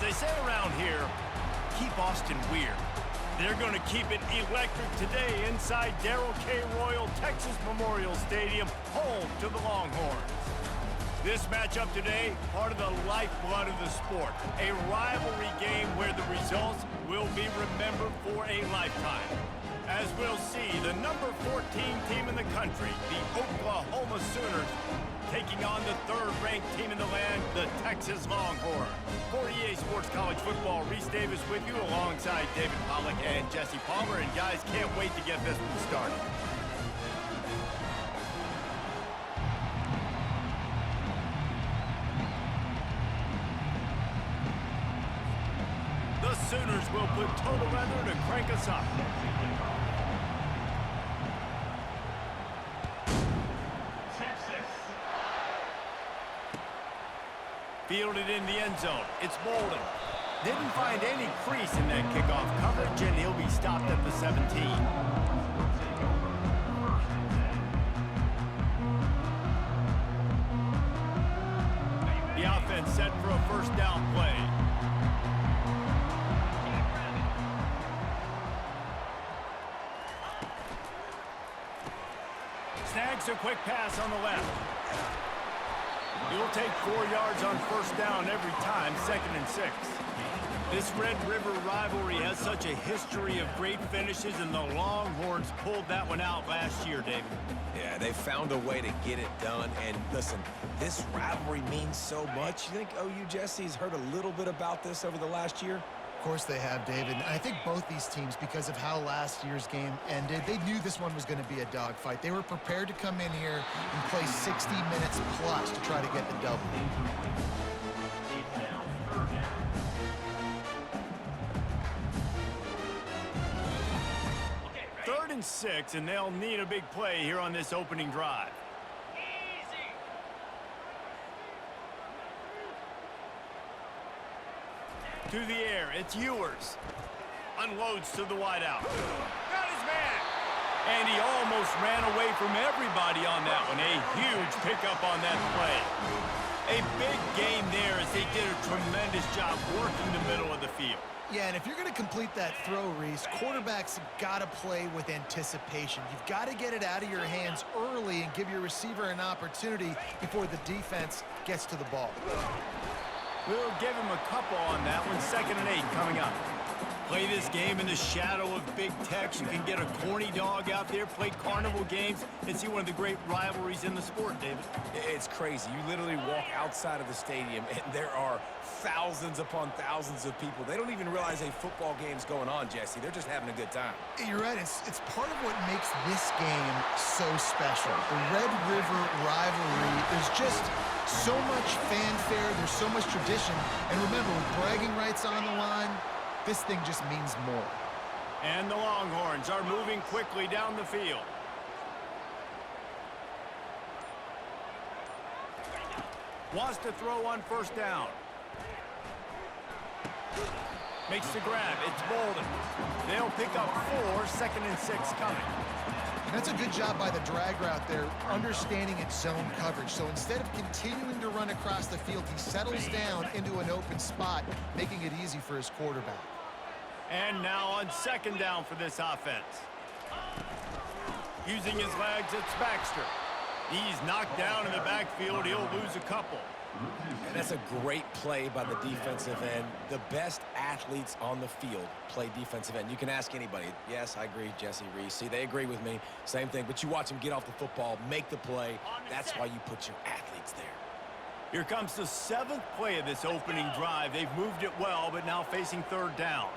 they say around here, keep Austin weird. They're going to keep it electric today inside Darrell K. Royal Texas Memorial Stadium, home to the Longhorns. This matchup today, part of the lifeblood of the sport, a rivalry game where the results will be remembered for a lifetime. As we'll see, the number 14 team in the country, the Oklahoma Sooners, taking on the third-ranked team in the land, the Texas Longhorns. For EA Sports College Football, Reese Davis with you alongside David Pollack and Jesse Palmer. And guys, can't wait to get this one started. The Sooners will put total weather to crank us up. Fielded in the end zone. It's Bolden. Didn't find any crease in that kickoff coverage, and he'll be stopped at the 17. The offense set for a first down play. Snags a quick pass on the left. He'll take 4 yards on first down every time, 2nd and 6. This Red River rivalry has such a history of great finishes, and the Longhorns pulled that one out last year, David. Yeah, they found a way to get it done. And listen, this rivalry means so much. You think OU Jesse's heard a little bit about this over the last year? Of course they have, David. I think both these teams, because of how last year's game ended, they knew this one was going to be a dogfight. They were prepared to come in here and play 60 minutes plus to try to get the double. 3rd and 6, and they'll need a big play here on this opening drive. To the air, it's Ewers. Unloads to the wideout. Got his man! And he almost ran away from everybody on that one. A huge pickup on that play. A big game there as they did a tremendous job working the middle of the field. Yeah, and if you're going to complete that throw, Reese, quarterbacks have got to play with anticipation. You've got to get it out of your hands early and give your receiver an opportunity before the defense gets to the ball. We'll give him a couple on that one. 2nd and 8 coming up. Play this game in the shadow of Big Tex. You can get a corny dog out there, play carnival games, and see one of the great rivalries in the sport, David. It's crazy. You literally walk outside of the stadium, and there are thousands upon thousands of people. They don't even realize a football game's going on, Jesse. They're just having a good time. You're right. It's part of what makes this game so special. The Red River rivalry, there's just so much fanfare, there's so much tradition. And remember, with bragging rights on the line, this thing just means more. And the Longhorns are moving quickly down the field. Wants to throw on first down. Makes the grab. It's Bolden. They'll pick up 4, 2nd and 6 coming. And that's a good job by the drag route there, understanding its zone coverage. So instead of continuing to run across the field, he settles down into an open spot, making it easy for his quarterback. And now on 2nd down for this offense. Using his legs, it's Baxter. He's knocked down in the backfield. He'll lose a couple. And that's a great play by the defensive end. The best athletes on the field play defensive end. You can ask anybody. Yes, I agree, Jesse Reese. See, they agree with me. Same thing. But you watch them get off the football, make the play. That's why you put your athletes there. Here comes the 7th play of this opening drive. They've moved it well, but now facing 3rd down.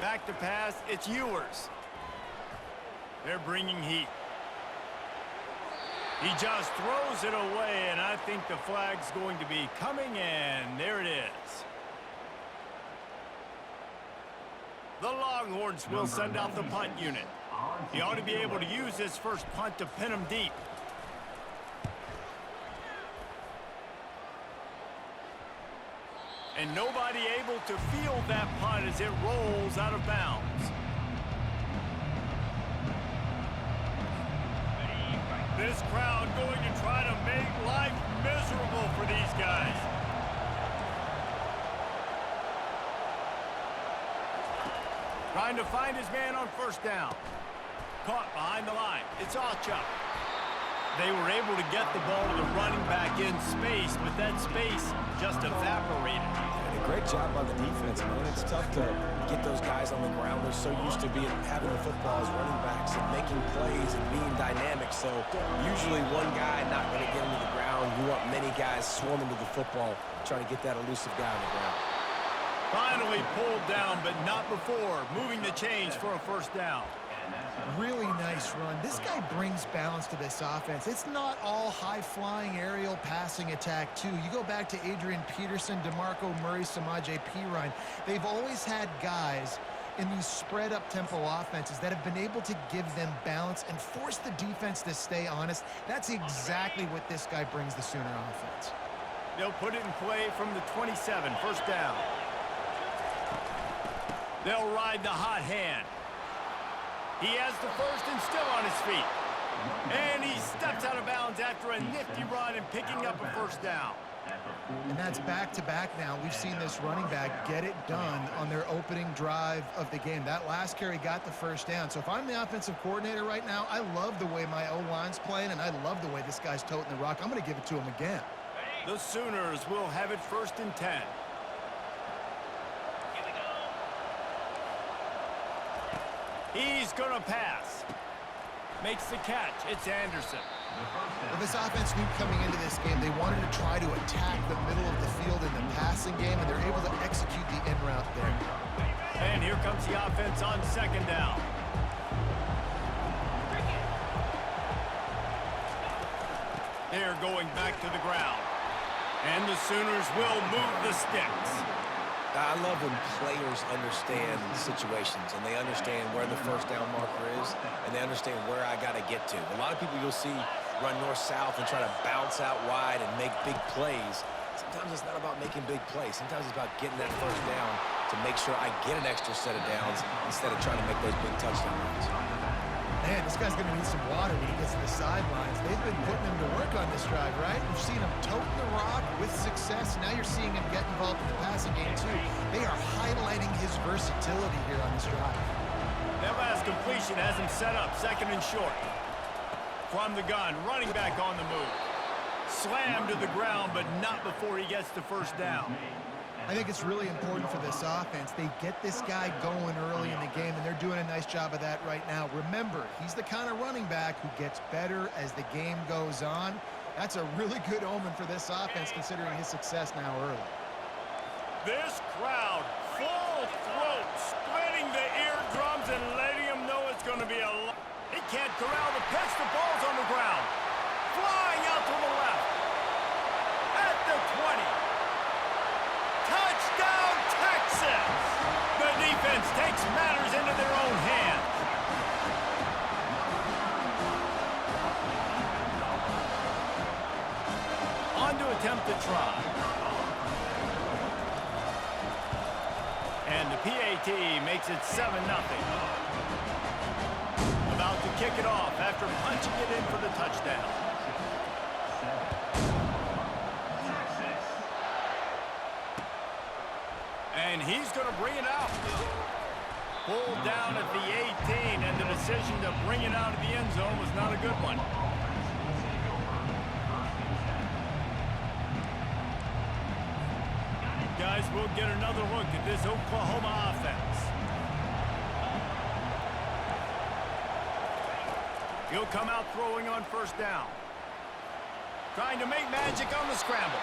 Back to pass, it's Ewers. They're bringing heat. He just throws it away, and I think the flag's going to be coming, and there it is. The Longhorns will send out the punt unit. He ought to be able to use this first punt to pin him deep. And nobody able to field that punt as it rolls out of bounds. This crowd going to try to make life miserable for these guys. Trying to find his man on first down. Caught behind the line. It's Ocha. They were able to get the ball to the running back in space, but that space just evaporated. And a great job by the defense, man. It's tough to get those guys on the ground. They're so used to having the football as running backs and making plays and being dynamic. So usually one guy not going to get into the ground. You want many guys swarming to the football, trying to get that elusive guy on the ground. Finally pulled down, but not before. Moving the chains for a first down. Really nice run. This guy brings balance to this offense. It's not all high-flying aerial passing attack, too. You go back to Adrian Peterson, DeMarco Murray, Samaje Perine. They've always had guys in these spread-up tempo offenses that have been able to give them balance and force the defense to stay honest. That's exactly what this guy brings the Sooner offense. They'll put it in play from the 27, first down. They'll ride the hot hand. He has the first and still on his feet. And he steps out of bounds after a nifty run and picking up a first down. And that's back-to-back now. We've seen this running back get it done on their opening drive of the game. That last carry got the first down. So if I'm the offensive coordinator right now, I love the way my O-line's playing, and I love the way this guy's toting the rock. I'm going to give it to him again. The Sooners will have it first and 10. He's going to pass. Makes the catch. It's Anderson. Well, this offense knew coming into this game they wanted to try to attack the middle of the field in the passing game, and they're able to execute the in route there. And here comes the offense on second down. They're going back to the ground. And the Sooners will move the sticks. I love when players understand situations and they understand where the first down marker is and they understand where I got to get to. A lot of people you'll see run north-south and try to bounce out wide and make big plays. Sometimes it's not about making big plays. Sometimes it's about getting that first down to make sure I get an extra set of downs instead of trying to make those big touchdown runs. Man, this guy's going to need some water when he gets to the sidelines. They've been putting him to work on this drive, right? We've seen him tote the rock with success. Now you're seeing him get involved in the passing game, too. They are highlighting his versatility here on this drive. That last completion has him set up, second and short. From the gun, running back on the move. Slammed to the ground, but not before he gets the first down. I think it's really important for this offense. They get this guy going early in the game, and they're doing a nice job of that right now. Remember, he's the kind of running back who gets better as the game goes on. That's a really good omen for this offense, considering his success now early. This crowd, full throat, splitting the eardrums and letting them know it's going to be a lot. He can't corral the pitch. The ball's on the ground. Flying out to the left. At the 20. Touchdown, Texas! The defense takes matters into their own hands. On to attempt to try. And the PAT makes it 7-0. About to kick it off after punching it in for the touchdown. And he's going to bring it out. Pulled down at the 18, and the decision to bring it out of the end zone was not a good one. Guys, we'll get another look at this Oklahoma offense. He'll come out throwing on first down. Trying to make magic on the scramble.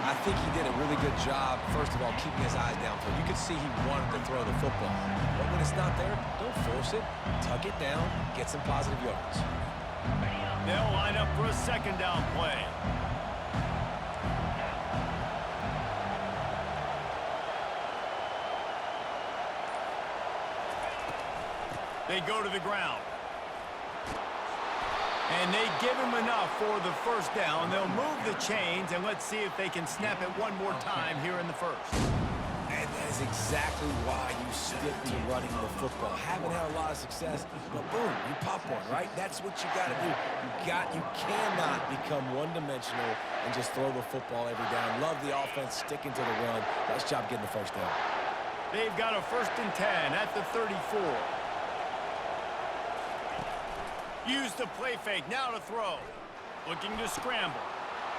I think he did a really good job, first of all, keeping his eyes downfield. You could see he wanted to throw the football. But when it's not there, don't force it. Tuck it down, get some positive yards. They'll line up for a second down play. They go to the ground. And they give him enough for the first down. They'll move the chains, and let's see if they can snap it one more time here in the first. And that is exactly why you stick to running the football. Haven't had a lot of success, but boom, you pop one, right? That's what you got to do. You cannot become one-dimensional and just throw the football every down. Love the offense sticking to the run. Nice job getting the first down. They've got a 1st and 10 at the 34. Use the play fake, now to throw. Looking to scramble.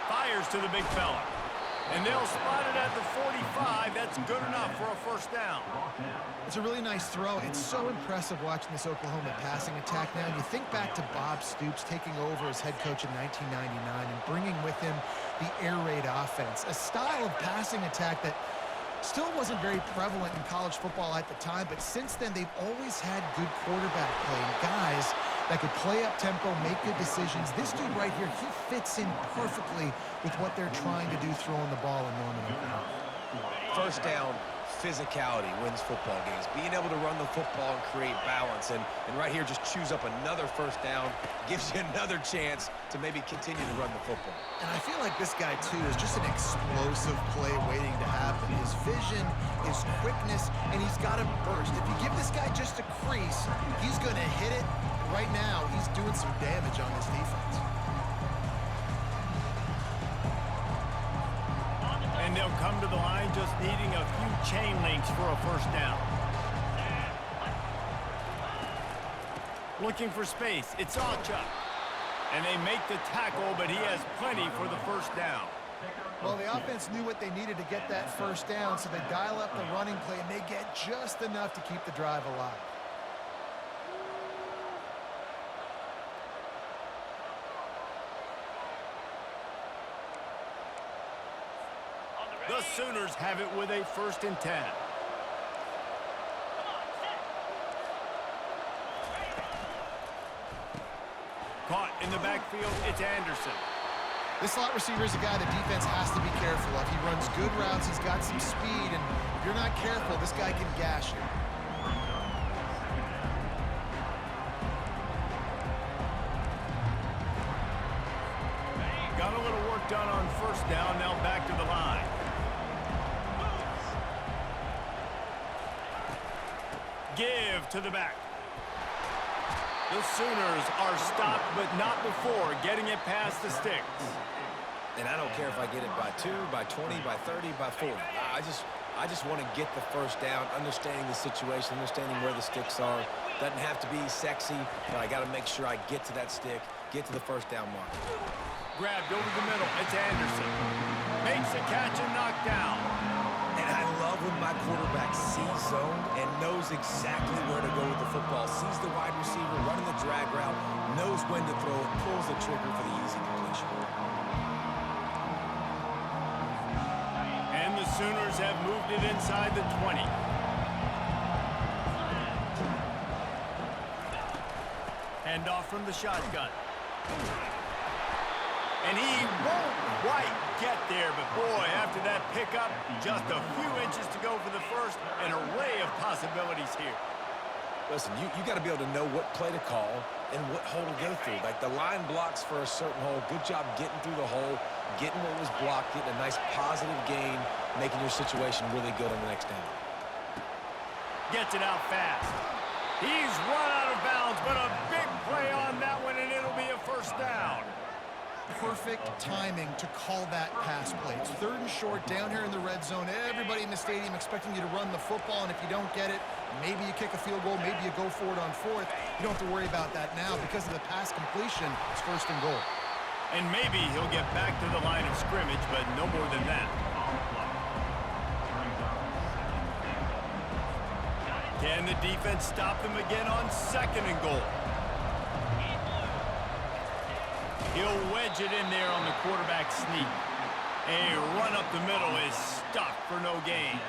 Fires to the big fella. And they'll spot it at the 45. That's good enough for a 1st down. It's a really nice throw. It's so impressive watching this Oklahoma passing attack now. And you think back to Bob Stoops taking over as head coach in 1999 and bringing with him the air raid offense, a style of passing attack that still wasn't very prevalent in college football at the time, but since then they've always had good quarterback play and guys that could play up tempo, make good decisions. This dude right here, he fits in perfectly with what they're trying to do throwing the ball in Norman, Oklahoma. 1st down, physicality wins football games. Being able to run the football and create balance. And right here, just choose up another 1st down, gives you another chance to maybe continue to run the football. And I feel like this guy, too, is just an explosive play waiting to happen. His vision, his quickness, and he's got a burst. If you give this guy just a crease, he's going to hit it. Right now, he's doing some damage on this defense. And they'll come to the line just needing a few chain links for a 1st down. Looking for space. It's Alchuk. And they make the tackle, but he has plenty for the 1st down. Well, the offense knew what they needed to get that 1st down, so they dial up the running play, and they get just enough to keep the drive alive. The Sooners have it with a 1st and 10. Caught in the backfield, it's Anderson. This slot receiver is a guy the defense has to be careful of. He runs good routes, he's got some speed, and if you're not careful, this guy can gash you. Got a little work done on 1st down, now back to the line. Give to the back. The Sooners are stopped, but not before getting it past the sticks. And I don't care if I get it by 2, by 20, by 30, by 40. I just want to get the 1st down, understanding the situation, understanding where the sticks are. Doesn't have to be sexy, but I got to make sure I get to that stick, get to the 1st down mark. Grabbed over the middle. It's Anderson. Makes a catch and knocked down. And I love when my quarterback sees zone and knows exactly where to go with the football. Sees the wide receiver running the drag route, knows when to throw it, pulls the trigger for the easy completion. And the Sooners have moved it inside the 20. Hand off from the shotgun. And he won't quite get there, but boy, after that pickup, just a few inches to go for the 1st, an array of possibilities here. Listen, you got to be able to know what play to call and what hole to go through. Like the line blocks for a certain hole. Good job getting through the hole, getting what was blocked, getting a nice positive gain, making your situation really good on the next down. Gets it out fast. He's run out of bounds, but a big play on that one, and it'll be a 1st down. Perfect timing to call that pass play. It's 3rd and short down here in the red zone. Everybody in the stadium expecting you to run the football, and if you don't get it, maybe you kick a field goal, maybe you go for it on 4th. You don't have to worry about that now. Because of the pass completion, it's 1st and goal. And maybe he'll get back to the line of scrimmage, but no more than that. Can the defense stop them again on 2nd and goal? He'll wedge it in there on the quarterback sneak. A run up the middle is stuck for no gain.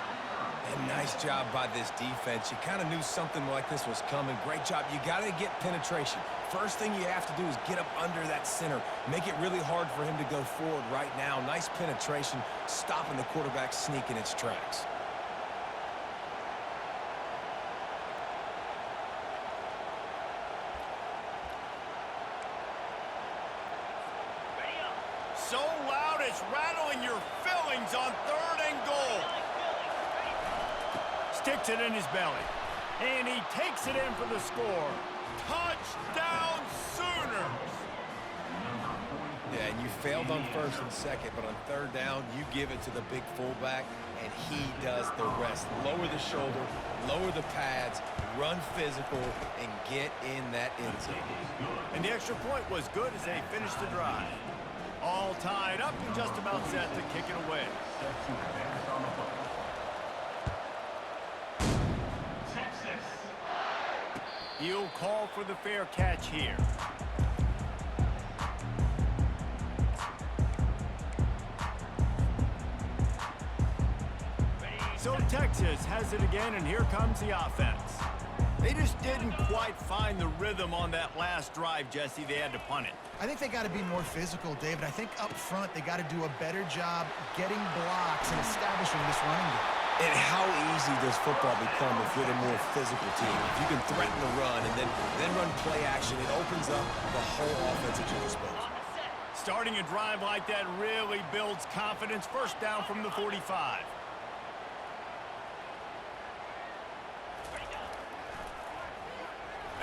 And nice job by this defense. You kind of knew something like this was coming. Great job. You got to get penetration. First thing you have to do is get up under that center. Make it really hard for him to go forward right now. Nice penetration, stopping the quarterback sneak in its tracks. So loud it's rattling your fillings on 3rd and goal. Sticks it in his belly. And he takes it in for the score. Touchdown, Sooners! Yeah, and you failed on first and second, but on third down, you give it to the big fullback, and he does the rest. Lower the shoulder, lower the pads, run physical, and get in that end zone. And the extra point was good as they finished the drive. All tied up and just about set to kick it away. He'll call for the fair catch here. So Texas has it again, and here comes the offense. They just didn't quite find the rhythm on that last drive, Jesse. They had to punt it. I think they got to be more physical, David. I think up front they got to do a better job getting blocks and establishing this running game. And how easy does football become if you're the more physical team? If you can threaten the run and then run play action, it opens up the whole offense at your disposal. Starting a drive like that really builds confidence. First down from the 45.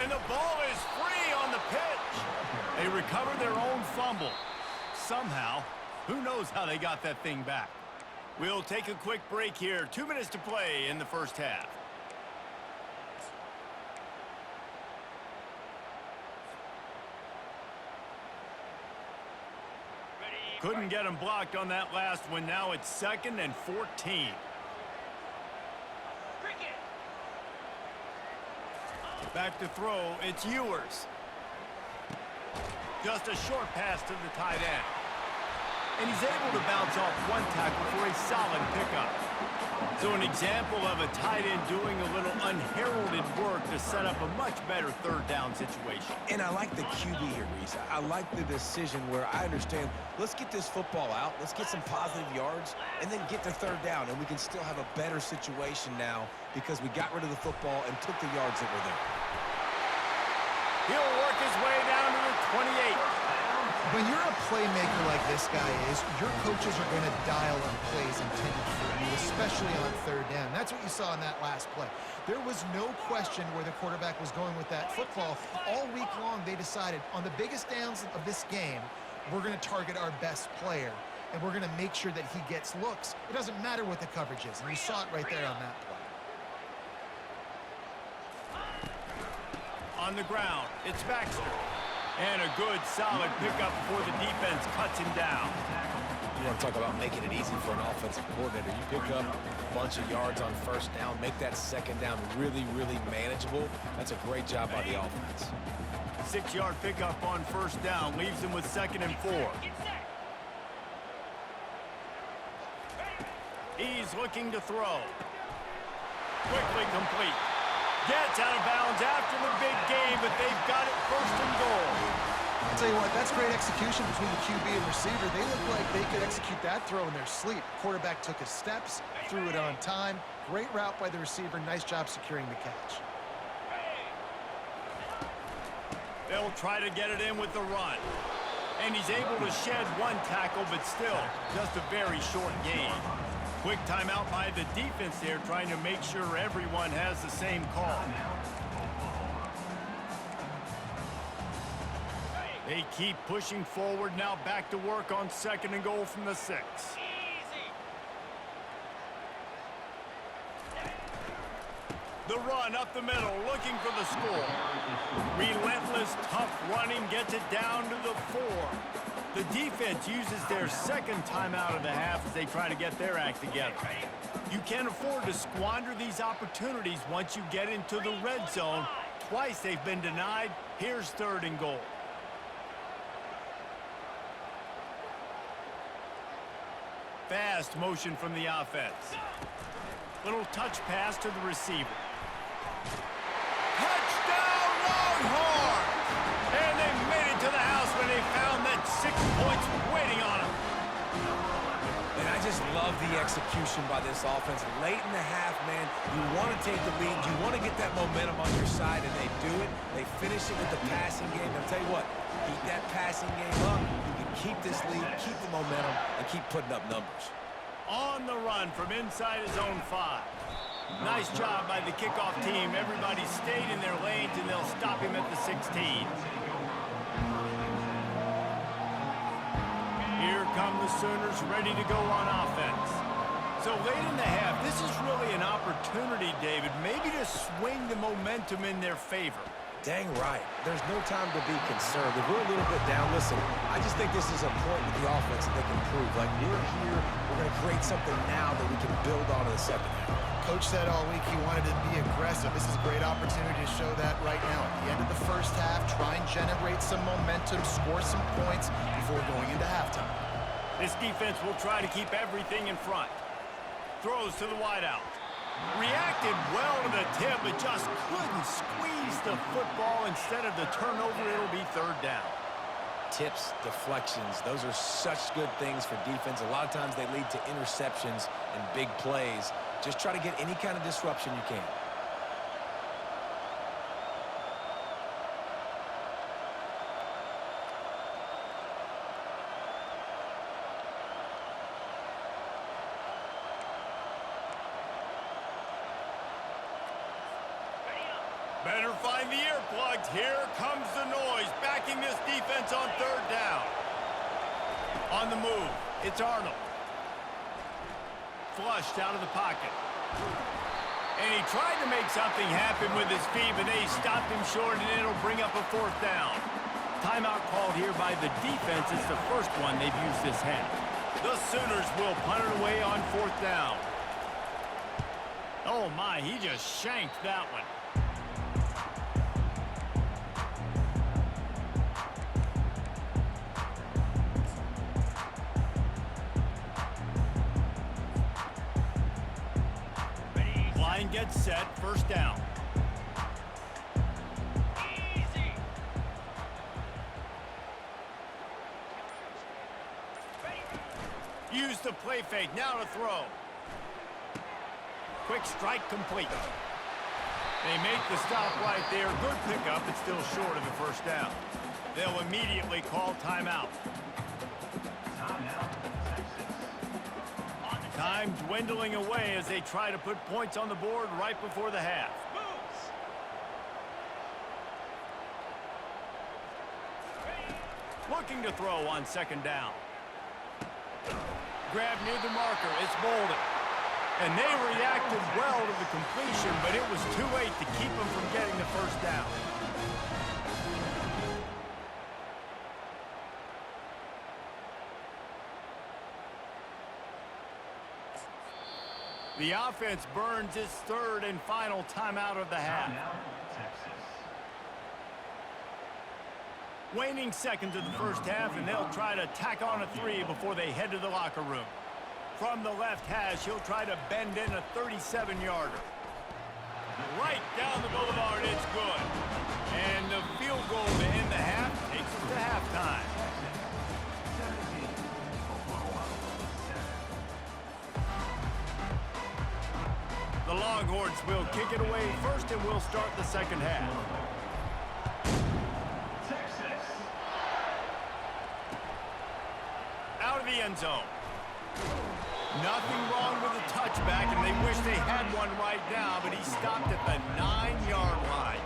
And the ball is free on the pitch. They recover their own fumble. Somehow, who knows how they got that thing back. We'll take a quick break here. 2 minutes to play in the first half. Couldn't get him blocked on that last one. Now it's 2nd and 14. Back to throw, it's Ewers. Just a short pass to the tight end. And he's able to bounce off one tackle for a solid pickup. So an example of a tight end doing a little unheralded work to set up a much better third down situation. And I like the QB here, Reese. I like the decision where I understand, let's get this football out, let's get some positive yards, and then get to third down, and we can still have a better situation now because we got rid of the football and took the yards that were there. He'll work his way down to the 28. When you're a playmaker like this guy is, your coaches are going to dial up plays intended for you, especially on third down. That's what you saw in that last play. There was no question where the quarterback was going with that football. All week long, they decided on the biggest downs of this game, we're going to target our best player, and we're going to make sure that he gets looks. It doesn't matter what the coverage is, and you saw it right there on that play. On the ground, it's Baxter. And a good, solid pickup before the defense cuts him down. You want to talk about making it easy for an offensive coordinator. You pick up a bunch of yards on first down, make that second down really, really manageable. That's a great job by the offense. 6-yard pickup on first down leaves him with 2nd and 4. He's looking to throw. Quickly complete. Gets out of bounds after the big game, but they've got it 1st and goal. I'll tell you what, that's great execution between the QB and receiver. They look like they could execute that throw in their sleep. Quarterback took his steps, threw it on time. Great route by the receiver. Nice job securing the catch. They'll try to get it in with the run. And he's able to shed one tackle, but still just a very short gain. Quick timeout by the defense there, trying to make sure everyone has the same call. They keep pushing forward, now back to work on 2nd and goal from the 6. The run up the middle, looking for the score. Relentless, tough running gets it down to the 4. The defense uses their 2nd timeout of the half as they try to get their act together. You can't afford to squander these opportunities once you get into the red zone. Twice they've been denied. Here's 3rd and goal. Fast motion from the offense. Little touch pass to the receiver. Touchdown, Longhorns! And they made it to the house when they found that 6 points waiting on them. And I just love the execution by this offense. Late in the half, man, you want to take the lead. You want to get that momentum on your side, and they do it. They finish it with the passing game. I'll tell you what, keep that passing game up. You can keep this lead, keep the momentum, and keep putting up numbers. On the run from inside his own 5. Nice job by the kickoff team. Everybody stayed in their lanes, and they'll stop him at the 16. Here come the Sooners ready to go on offense. So late in the half, this is really an opportunity, David, maybe to swing the momentum in their favor. Dang right. There's no time to be concerned. If we're a little bit down, listen, I just think this is a point with the offense that they can prove. Like, we're here, we're going to create something now that we can build on in the second half. Coach said all week he wanted to be aggressive. This is a great opportunity to show that right now. At the end of the first half, try and generate some momentum, score some points before going into halftime. This defense will try to keep everything in front. Throws to the wideout. Reacted well to the tip, but just couldn't squeeze the football. Instead of the turnover, it'll be third down. Tips, deflections, those are such good things for defense. A lot of times they lead to interceptions and big plays. Just try to get any kind of disruption you can. Better find the earplugs. Here comes the noise, backing this defense on third down. On the move, it's Arnold. Flushed out of the pocket. And he tried to make something happen with his feet, but they stopped him short, and it'll bring up a fourth down. Timeout called here by the defense. It's the first one they've used this half. The Sooners will punt it away on fourth down. Oh, my, he just shanked that one. Gets set, first down. Easy. Use the play fake, now to throw. Quick strike complete. They make the stop right there. Good pickup, but still short of the first down. They'll immediately call timeout. Time dwindling away as they try to put points on the board right before the half. Looking to throw on second down. Grab near the marker. It's Bolden. And they reacted well to the completion, but it was too late to keep them from getting the first down. The offense burns its third and final timeout of the half. Waning seconds of the first half, and they'll try to tack on a three before they head to the locker room. From the left hash, he'll try to bend in a 37-yarder. Right down the boulevard, it's good. And the field goal to end the half takes us to halftime. The Longhorns will kick it away first, and we'll start the second half. Out of the end zone. Nothing wrong with the touchback, and they wish they had one right now, but he stopped at the 9-yard line.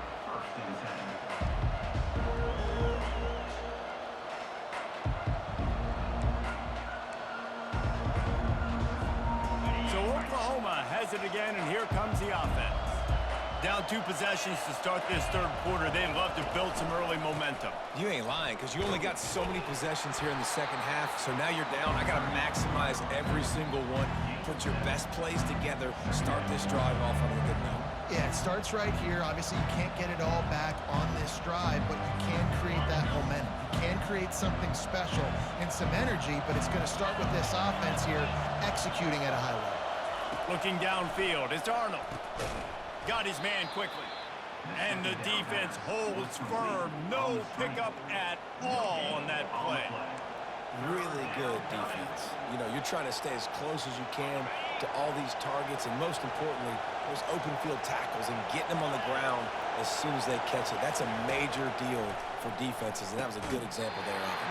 So Oklahoma has it again, and here comes the offense. Down 2 possessions to start this third quarter. They'd love to build some early momentum. You ain't lying, because you only got so many possessions here in the second half, so now you're down. I got to maximize every single one. Put your best plays together. Start this drive off on a good note. Yeah, it starts right here. Obviously, you can't get it all back on this drive, but you can create that momentum. You can create something special and some energy, but it's going to start with this offense here executing at a high level. Looking downfield, it's Arnold. Got his man quickly. And the defense holds firm. No pickup at all on that play. Really good defense. You know, you're trying to stay as close as you can to all these targets, and most importantly, those open field tackles and getting them on the ground as soon as they catch it. That's a major deal for defenses, and that was a good example there of it.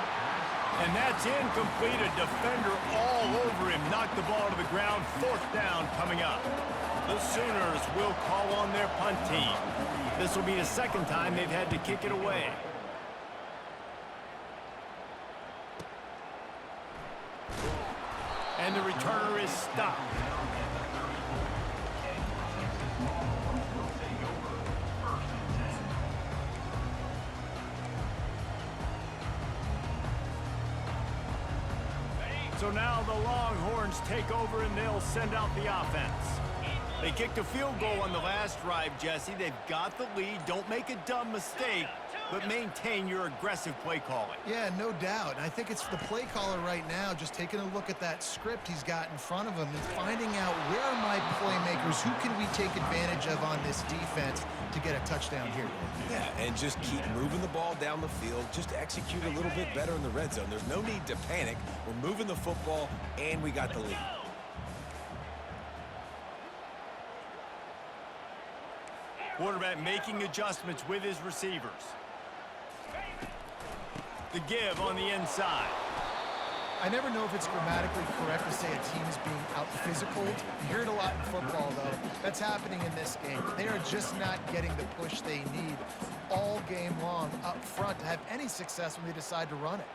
And that's incomplete. A defender all over him. Knocked the ball to the ground. Fourth down coming up. The Sooners will call on their punt team. This will be the second time they've had to kick it away. And the returner is stopped. So now the Longhorns take over and they'll send out the offense. They kicked a field goal on the last drive, Jesse. They've got the lead. Don't make a dumb mistake, but maintain your aggressive play calling. Yeah, no doubt. I think it's the play caller right now just taking a look at that script he's got in front of him and finding out where are my playmakers, who can we take advantage of on this defense to get a touchdown here. Yeah, and just keep moving the ball down the field. Just execute a little bit better in the red zone. There's no need to panic. We're moving the football, and we got the lead. Quarterback making adjustments with his receivers. The give on the inside. I never know if it's grammatically correct to say a team is being out-physicaled. You hear it a lot in football, though. That's happening in this game. They are just not getting the push they need all game long up front to have any success when they decide to run it.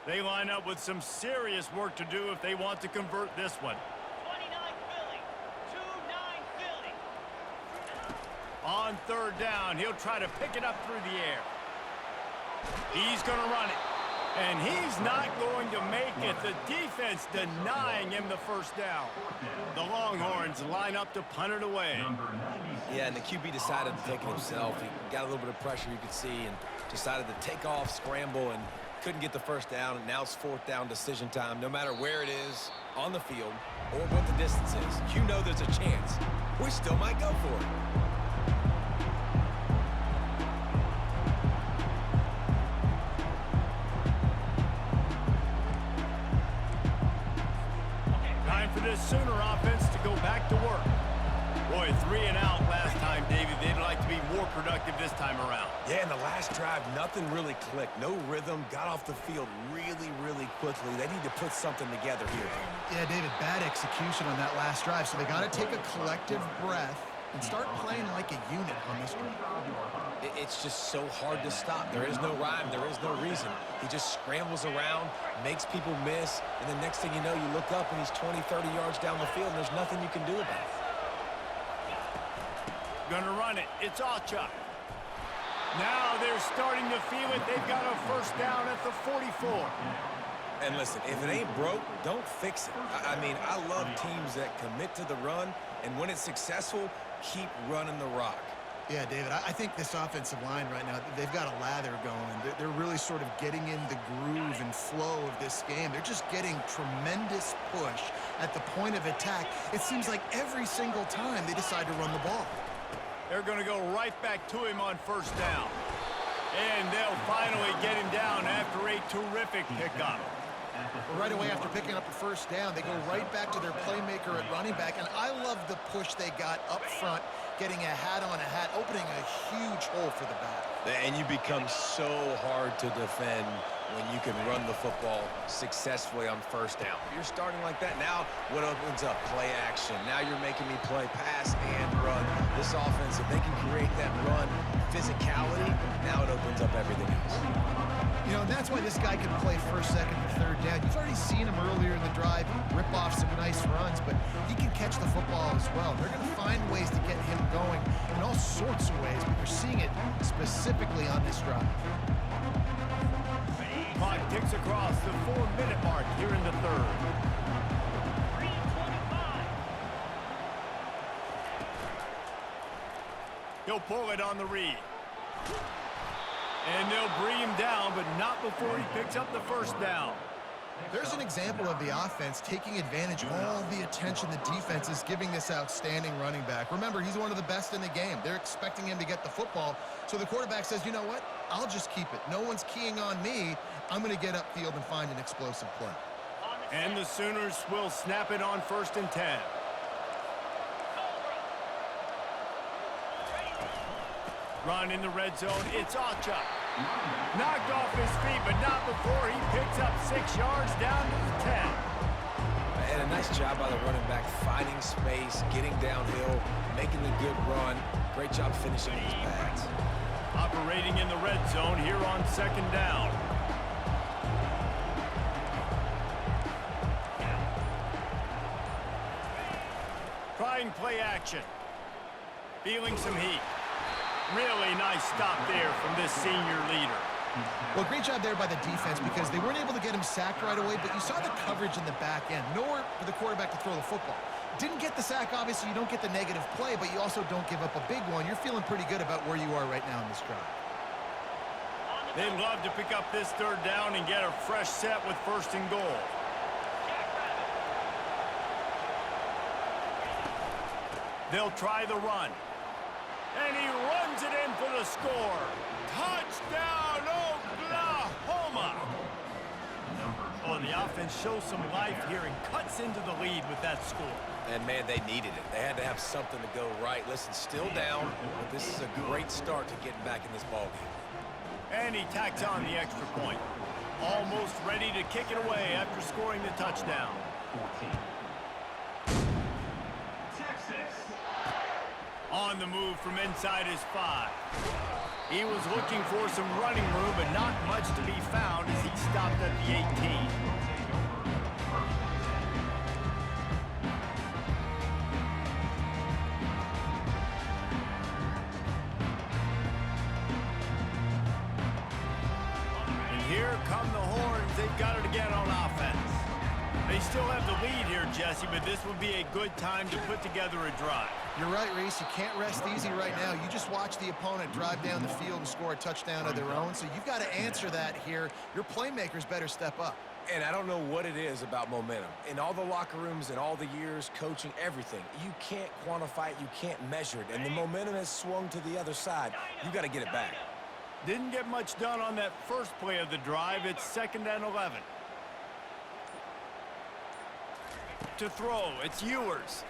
They line up with some serious work to do if they want to convert this one. 29 Philly. 2-9 Philly. On third down, he'll try to pick it up through the air. He's going to run it. And he's not going to make it. The defense denying him the first down. The Longhorns line up to punt it away. Yeah, and the QB decided to take it himself. He got a little bit of pressure, you could see, and decided to take off, scramble, and couldn't get the first down. And now it's fourth down decision time. No matter where it is on the field or what the distance is, you know there's a chance. We still might go for it. Time for this Sooner offense to go back to work. Boy, 3 and out last time, David. They'd like to be more productive this time around. Yeah, in the last drive, nothing really clicked. No rhythm, got off the field really, really quickly. They need to put something together here. Yeah, David, bad execution on that last drive, so they got to take a collective breath and start playing like a unit on this drive. It's just so hard to stop. There is no rhyme. There is no reason. He just scrambles around, makes people miss, and the next thing you know, you look up and he's 20, 30 yards down the field, and there's nothing you can do about it. Gonna run it. It's Achuk. Now they're starting to feel it. They've got a first down at the 44. And listen, if it ain't broke, don't fix it. I mean, I love teams that commit to the run, and when it's successful, keep running the rock. Yeah, David, I think this offensive line right now, they've got a lather going. They're really sort of getting in the groove and flow of this game. They're just getting tremendous push at the point of attack. It seems like every single time they decide to run the ball. They're going to go right back to him on first down. And they'll finally get him down after a terrific pickup. Right away after picking up the first down, they go right back to their playmaker at running back. And I love the push they got up front, getting a hat on a hat, opening a huge hole for the back. And you become so hard to defend when you can run the football successfully on first down. You're starting like that. Now what opens up? Play action. Now you're making me play pass and run. This offense, if they can create that run physicality, now it opens up everything else. You know, and that's why this guy can play first, second, and third down. You've already seen him earlier in the drive rip off some nice runs, but he can catch the football as well. They're going to find ways to get him going in all sorts of ways, but you're seeing it specifically on this drive. Clock ticks across the 4-minute mark here in the third. 3:25. He'll pull it on the read. And they'll bring him down, but not before he picks up the first down. There's an example of the offense taking advantage of all the attention the defense is giving this outstanding running back. Remember, he's one of the best in the game. They're expecting him to get the football. So the quarterback says, you know what? I'll just keep it. No one's keying on me. I'm going to get upfield and find an explosive play. And the Sooners will snap it on 1st and 10. Run in the red zone. It's Achuk. Knocked off his feet, but not before he picks up 6 yards down to the 10. And a nice job by the running back, finding space, getting downhill, making the good run. Great job finishing with his pads. Operating in the red zone here on 2nd down. Trying play action. Feeling some heat. Really nice stop there from this senior leader. Well, great job there by the defense because they weren't able to get him sacked right away, but you saw the coverage in the back end. Nowhere for the quarterback to throw the football. Didn't get the sack, obviously. You don't get the negative play, but you also don't give up a big one. You're feeling pretty good about where you are right now in this drive. They'd love to pick up this 3rd down and get a fresh set with 1st and goal. They'll try the run. And he runs it in for the score. Touchdown, Oklahoma! Oh, the offense shows some life here and cuts into the lead with that score. And, man, they needed it. They had to have something to go right. Listen, still down, but this is a great start to getting back in this ballgame. And he tacks on the extra point. Almost ready to kick it away after scoring the touchdown. On the move from inside his 5. He was looking for some running room, but not much to be found as he stopped at the 18. And here come the Horns. They've got it again on offense. They still have the lead here, Jesse, but this would be a good time to put together a drive. You're right, Reese. You can't rest easy right now. You just watch the opponent drive down the field and score a touchdown of their own, so you've got to answer that here. Your playmakers better step up. And I don't know what it is about momentum. In all the locker rooms and all the years, coaching, everything, you can't quantify it, you can't measure it, and the momentum has swung to the other side. You got to get it back. Didn't get much done on that first play of the drive. It's 2nd and 11. To throw, it's Ewers.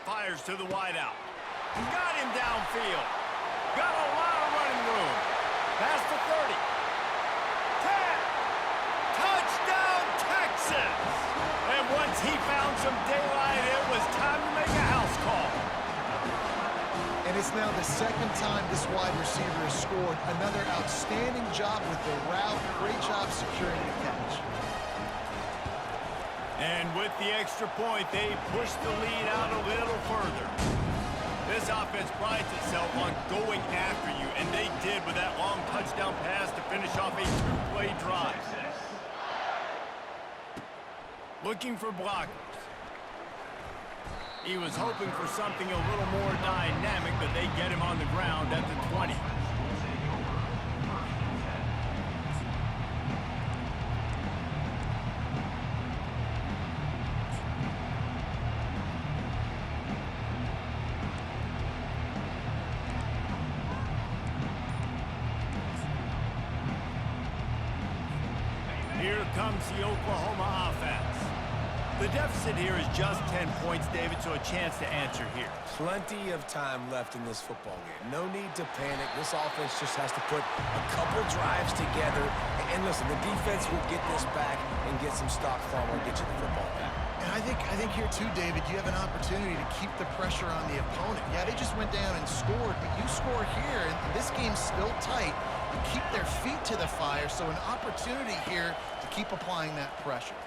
Fires to the wideout. Got him downfield. Got a lot of running room. Past the 30. 10. Touchdown, Texas! And once he found some daylight, it was time to make a house call. And it's now the 2nd time this wide receiver has scored. Another outstanding job with the route. Great job securing the catch. And with the extra point, they push the lead out a little further. This offense prides itself on going after you, and they did with that long touchdown pass to finish off a 2-play drive. Looking for blockers. He was hoping for something a little more dynamic, but they get him on the ground at the 20. Here comes the Oklahoma offense. The deficit here is just 10 points, David, so a chance to answer here. Plenty of time left in this football game. No need to panic. This offense just has to put a couple drives together. And listen, the defense will get this back and get some stock from or get you the football back. And I think here too, David, you have an opportunity to keep the pressure on the opponent. Yeah, they just went down and scored, but you score here, and this game's still tight. You keep their feet to the fire, so an opportunity here to keep applying that pressure.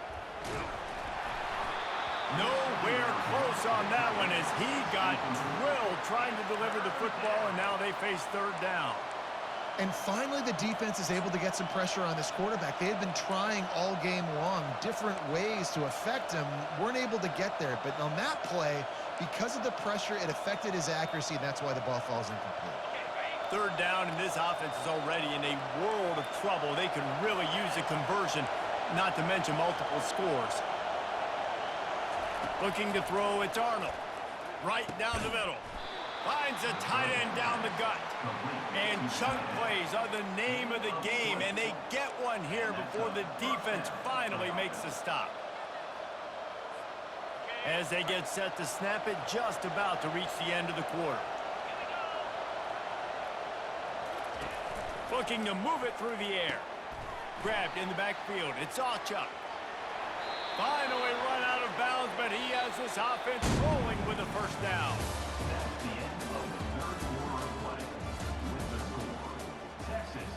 Nowhere close on that one as he got drilled trying to deliver the football, and now they face 3rd down. And finally, the defense is able to get some pressure on this quarterback. They had been trying all game long, different ways to affect him, weren't able to get there. But on that play, because of the pressure, it affected his accuracy, and that's why the ball falls incomplete. 3rd down, and this offense is already in a world of trouble. They could really use a conversion, not to mention multiple scores. Looking to throw, it's Arnold. Right down the middle. Finds a tight end down the gut. And chunk plays are the name of the game, and they get one here before the defense finally makes the stop. As they get set to snap it, just about to reach the end of the quarter. Looking to move it through the air. Grabbed in the backfield. It's Chuck. Finally run out of bounds, but he has this offense rolling with a first down. That's the end of the third quarter of play. With the score, Texas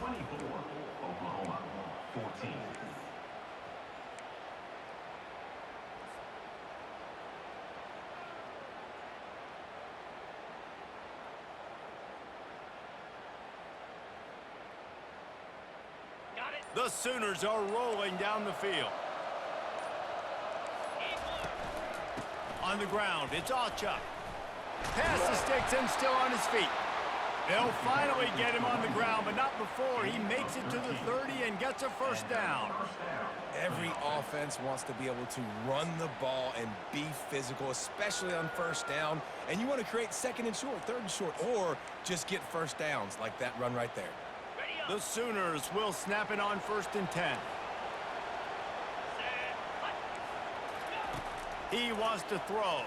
24, Oklahoma 14. Got it. The Sooners are rolling down the field. On the ground, it's Chuck. Pass the sticks and still on his feet. They'll finally get him on the ground, but not before he makes it to the 30 and gets a first down. Every offense wants to be able to run the ball and be physical, especially on first down. And you want to create second and short, third and short, or just get first downs like that run right there. The Sooners will snap it on 1st and 10. He wants to throw.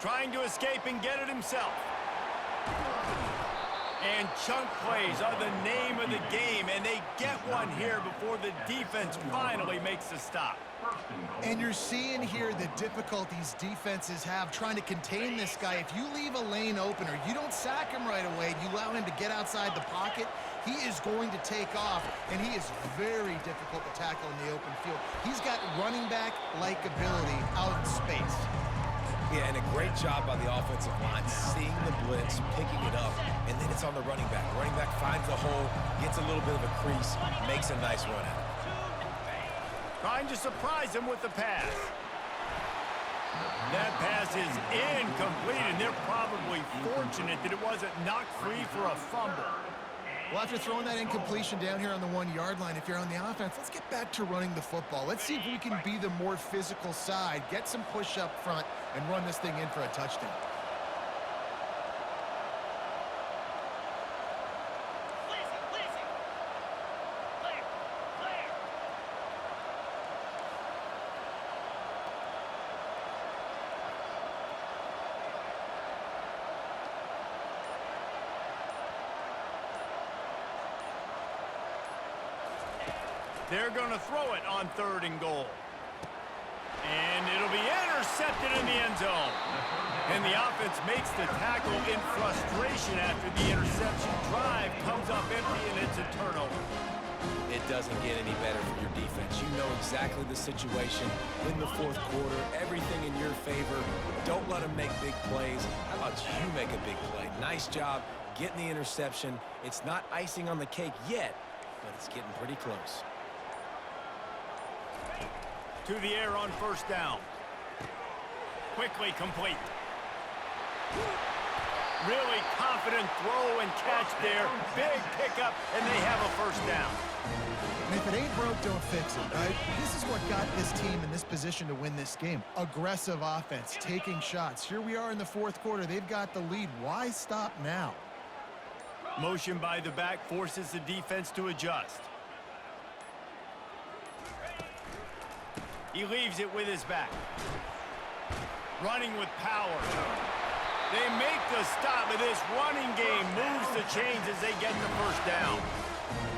Trying to escape and get it himself. And chunk plays are the name of the game, and they get one here before the defense finally makes the stop. And you're seeing here the difficulties defenses have trying to contain this guy. If you leave a lane open or you don't sack him right away, you allow him to get outside the pocket, he is going to take off, and he is very difficult to tackle in the open field. He's got running back-like ability out in space. Yeah, and a great job by the offensive line, seeing the blitz, picking it up, and then it's on the running back. Running back finds the hole, gets a little bit of a crease, makes a nice run out. Trying to surprise him with the pass. That pass is incomplete, and they're probably fortunate that it wasn't knocked free for a fumble. Well, after throwing that incompletion down here on the 1-yard line, if you're on the offense, let's get back to running the football. Let's see if we can be the more physical side, get some push up front, and run this thing in for a touchdown. They're going to throw it on 3rd and goal. And it'll be intercepted in the end zone. And the offense makes the tackle in frustration after the interception. Drive comes up empty, and it's a turnover. It doesn't get any better for your defense. You know exactly the situation in the 4th quarter. Everything in your favor. Don't let them make big plays. How about you make a big play? Nice job getting the interception. It's not icing on the cake yet, but it's getting pretty close. To the air on 1st down. Quickly complete. Really confident throw and catch there. Big pickup, and they have a first down. And if it ain't broke, don't fix it, right? This is what got this team in this position to win this game. Aggressive offense, taking shots. Here we are in the 4th quarter. They've got the lead. Why stop now? Motion by the back forces the defense to adjust. He leaves it with his back. Running with power. They make the stop, but this running game moves the chains as they get the first down.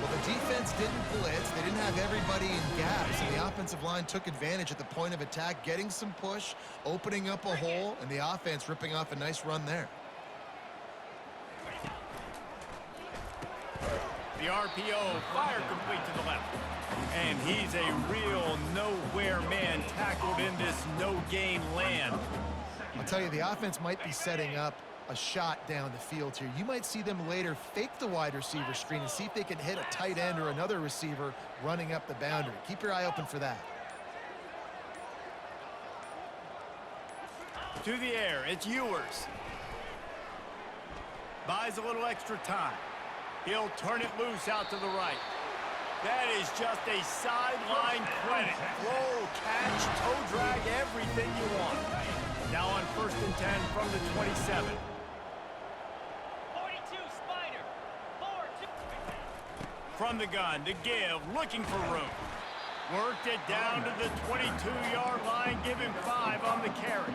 Well, the defense didn't blitz. They didn't have everybody in gaps, and the offensive line took advantage at the point of attack, getting some push, opening up a hole, and the offense ripping off a nice run there. The RPO, fire complete to the left. And he's a real nowhere man tackled in this no-gain land. I'll tell you, the offense might be setting up a shot down the field here. You might see them later fake the wide receiver screen and see if they can hit a tight end or another receiver running up the boundary. Keep your eye open for that. To the air, it's Ewers. Buys a little extra time. He'll turn it loose out to the right. That is just a sideline credit. Roll, catch, toe drag, everything you want. Now on 1st and 10 from the 27. 42 Spider. 4-2. From the gun, to give, looking for room. Worked it down to the 22-yard line, give him 5 on the carry.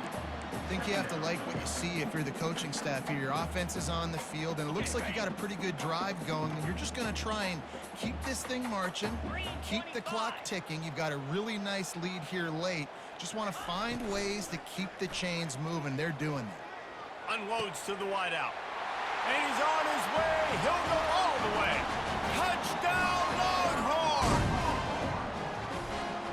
I think you have to like what you see if you're the coaching staff here. Your offense is on the field, and it looks like you got a pretty good drive going, and you're just going to try and keep this thing marching, keep the clock ticking. You've got a really nice lead here late. Just want to find ways to keep the chains moving. They're doing that. Unloads to the wideout. And he's on his way. He'll go all the way. Touchdown, Longhorns!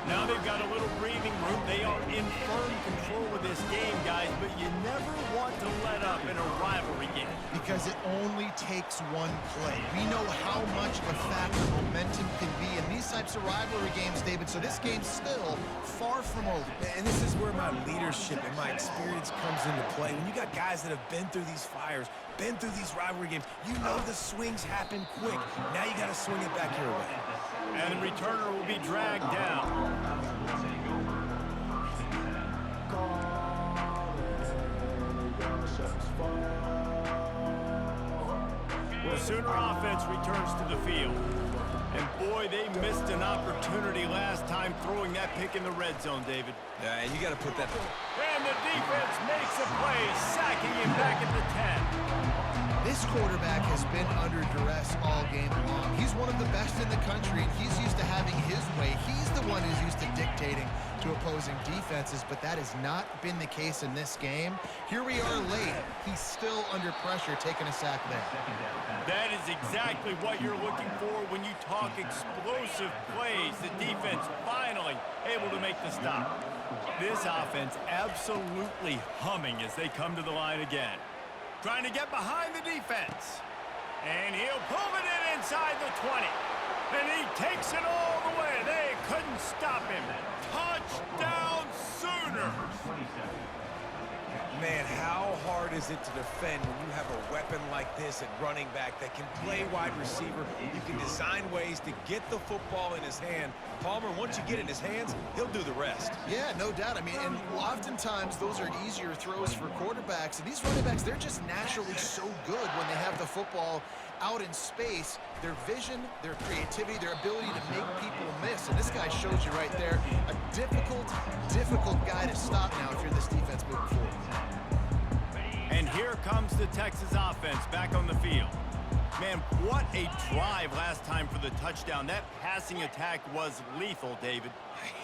Now they've got a little breathing room. They are in firm control of this game, guys, but you never want to let up in a rivalry game. Because it only takes one play. We know how much of a factor momentum can be in these types of rivalry games, David, so this game's still far from over. And this is where my leadership and my experience comes into play. When you got guys that have been through these fires, been through these rivalry games, you know the swings happen quick. Now you got to swing it back your way. And the returner will be dragged down. The Sooner offense returns to the field. And boy, they missed an opportunity last time throwing that pick in the red zone, David. Yeah, you got to put that. And the defense makes a play, sacking him back at the 10. This quarterback has been under duress all game long. He's one of the best in the country, and he's used to having his way. He's the one who's used to dictating to opposing defenses, but that has not been the case in this game. Here we are late. He's still under pressure, taking a sack there. That is exactly what you're looking for when you talk explosive plays. The defense finally able to make the stop. This offense absolutely humming as they come to the line again. Trying to get behind the defense. And he'll pull it in inside the 20. And he takes it all the way. They couldn't stop him. Touchdown Sooners! Man, how hard is it to defend when you have a weapon like this at running back that can play wide receiver? You can design ways to get the football in his hand. Palmer, once you get it in his hands, he'll do the rest. Yeah, no doubt. I mean, and oftentimes those are easier throws for quarterbacks. And these running backs, they're just naturally so good when they have the football out in space. Their vision, their creativity, their ability to make people miss. And this guy shows you right there, a difficult guy to stop now if you're this defense moving forward. And here comes the Texas offense back on the field. Man, what a drive last time for the touchdown. That passing attack was lethal, David.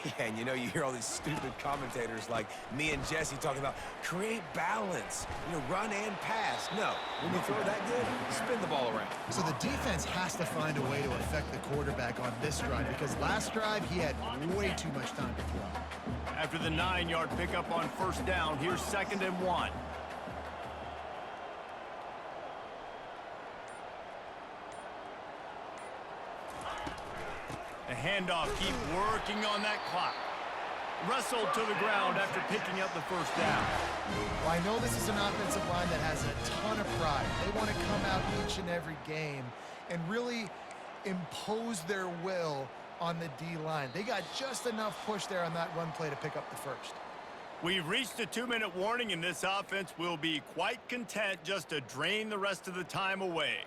Yeah, and you know, you hear all these stupid commentators like me and Jesse talking about create balance, you know, run and pass. No, when you throw that good, spin the ball around. So the defense has to find a way to affect the quarterback on this drive, because last drive he had way too much time to throw. After the 9-yard pickup on first down, here's 2nd and 1. The handoff, keep working on that clock. Wrestled to the ground after picking up the first down. Well, I know this is an offensive line that has a ton of pride. They want to come out each and every game and really impose their will on the D-line. They got just enough push there on that run play to pick up the first. We've reached a 2-minute warning, and this offense will be quite content just to drain the rest of the time away.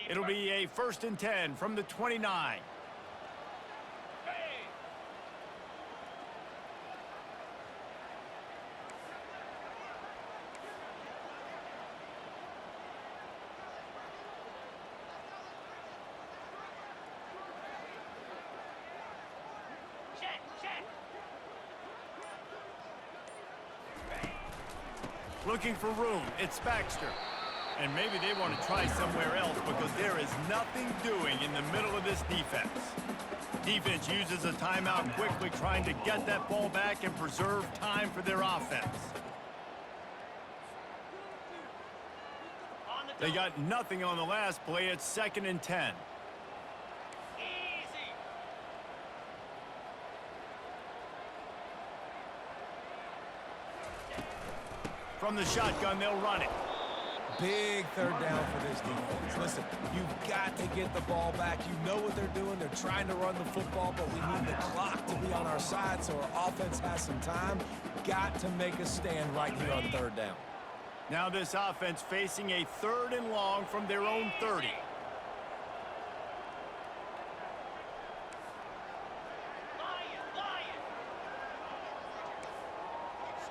It'll be a 1st and 10 from the 29. Looking for room. It's Baxter. And maybe they want to try somewhere else because there is nothing doing in the middle of this defense. Defense uses a timeout quickly, trying to get that ball back and preserve time for their offense. They got nothing on the last play. It's 2nd and 10. From the shotgun, they'll run it. Big 3rd down for this defense. Listen, you've got to get the ball back. You know what they're doing. They're trying to run the football, but we need the clock to be on our side so our offense has some time. Got to make a stand right here on 3rd down. Now this offense facing a 3rd and long from their own 30.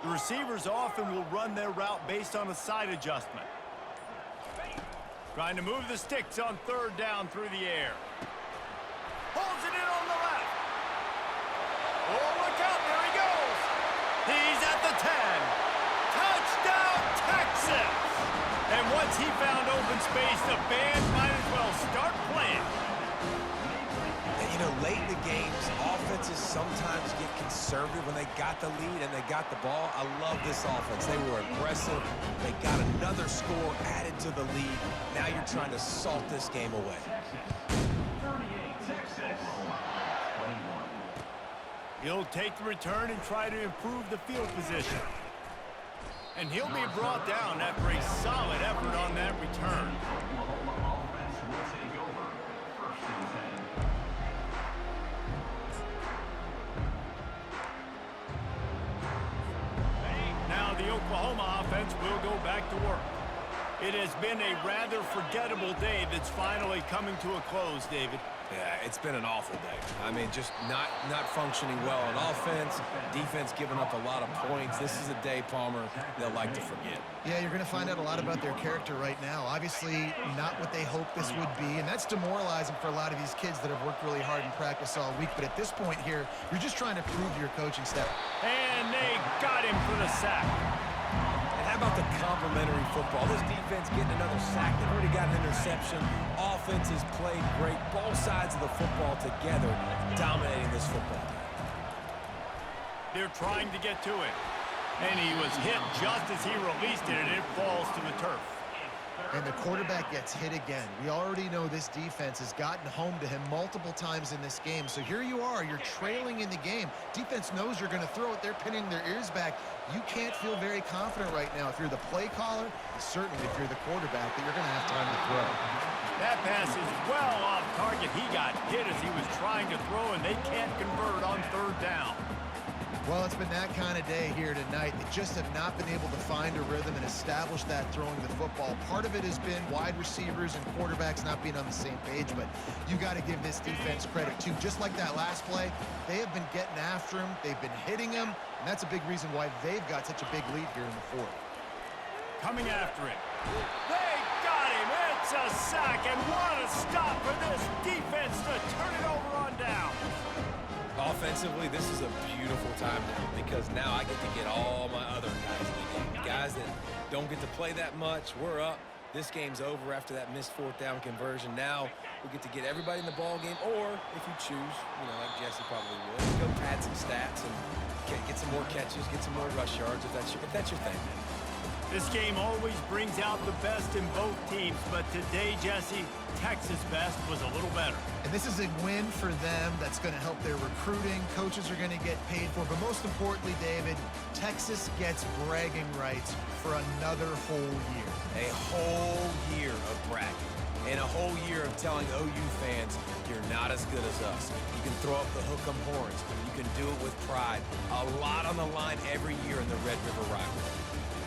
The receivers often will run their route based on a side adjustment. Trying to move the sticks on third down through the air. Holds it in on the left. Oh, look out, there he goes. He's at the 10. Touchdown, Texas! And once he found open space, the band might as well start playing. And, you know, late in the games, offenses sometimes get conservative when they got the lead and they got the ball. I love this offense. They were aggressive. They got another score added to the lead. Now you're trying to salt this game away. He'll take the return and try to improve the field position. And he'll be brought down after a solid effort on that return. Now the Oklahoma offense will go back to work. It has been a rather forgettable day that's finally coming to a close, David. Yeah, it's been an awful day. I mean, just not functioning well on offense, defense giving up a lot of points. This is a day, Palmer, they'll like to forget. Yeah, you're going to find out a lot about their character right now. Obviously, not what they hoped this would be, and that's demoralizing for a lot of these kids that have worked really hard in practice all week. But at this point here, you're just trying to prove your coaching staff. And they got him for the sack. How about the complimentary football? This defense getting another sack. They've already got an interception. Offense has played great. Both sides of the football together dominating this football game. They're trying to get to it. And he was hit just as he released it, and it falls to the turf. And the quarterback gets hit again. We already know this defense has gotten home to him multiple times in this game. So here you are, you're trailing in the game. Defense knows you're going to throw it. They're pinning their ears back. You can't feel very confident right now if you're the play caller, and certainly if you're the quarterback, that you're going to have time to throw. That pass is well off target. He got hit as he was trying to throw, and they can't convert on third down. Well, it's been that kind of day here tonight. They just have not been able to find a rhythm and establish that throwing the football. Part of it has been wide receivers and quarterbacks not being on the same page, but you got to give this defense credit too. Just like that last play, they have been getting after him. They've been hitting him, and that's a big reason why they've got such a big lead here in the fourth. Coming after it. They got him. It's a sack, and what a stop for this defense to turn it over on down. Offensively, this is a beautiful time now because now I get to get all my other guys in the game. Guys that don't get to play that much, we're up. This game's over after that missed fourth down conversion. Now we get to get everybody in the ball game, or if you choose, you know, like Jesse probably would, go pad some stats and get some more catches, get some more rush yards if that's your thing. This game always brings out the best in both teams, but today, Jesse, Texas' best was a little better. And this is a win for them that's going to help their recruiting. Coaches are going to get paid for. But most importantly, David, Texas gets bragging rights for another whole year. A whole year of bragging. And a whole year of telling OU fans, you're not as good as us. You can throw up the hook 'em horns. You can do it with pride. A lot on the line every year in the Red River rivalry.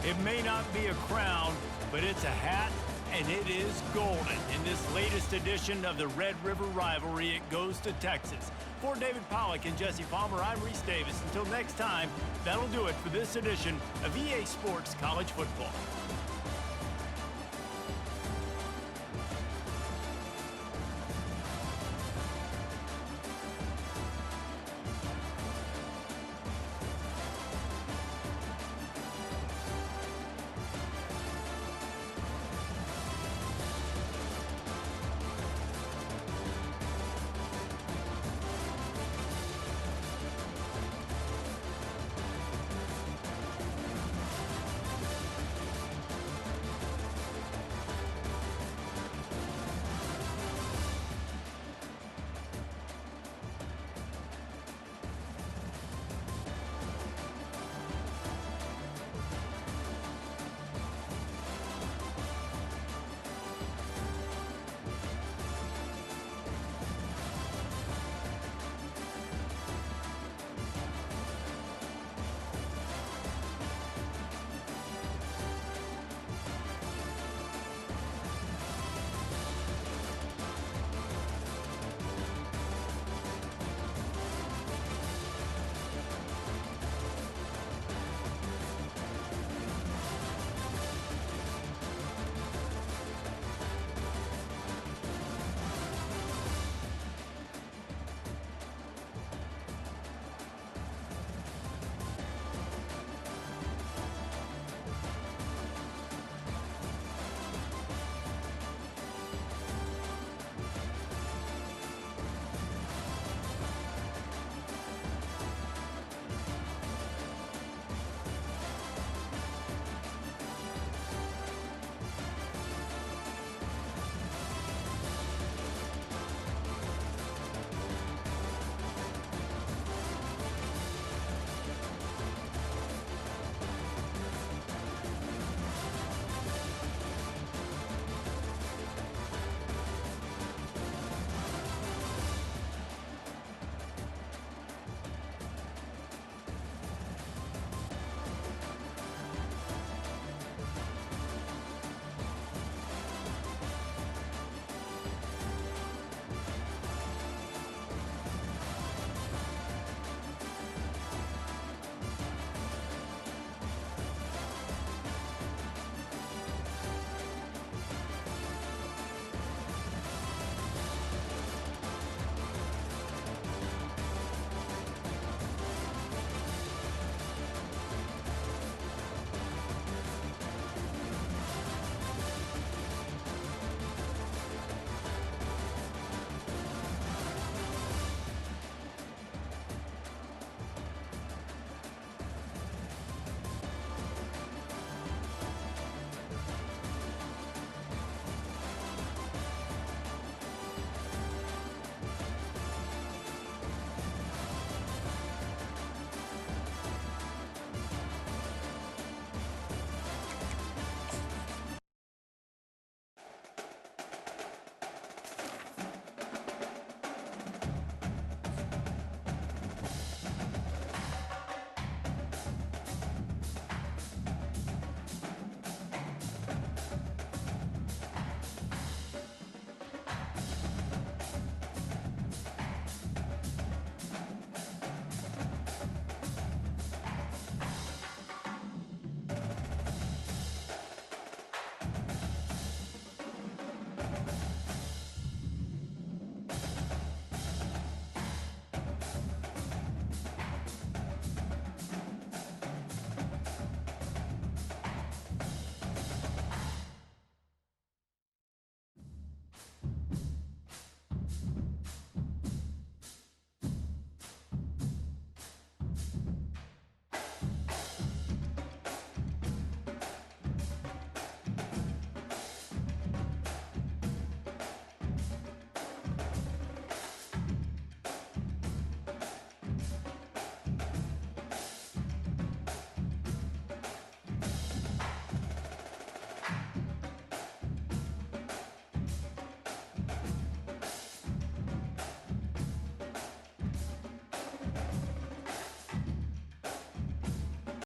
It may not be a crown, but it's a hat, and it is golden. In this latest edition of the Red River rivalry, it goes to Texas. For David Pollack and Jesse Palmer, I'm Reese Davis. Until next time, that'll do it for this edition of EA Sports College Football.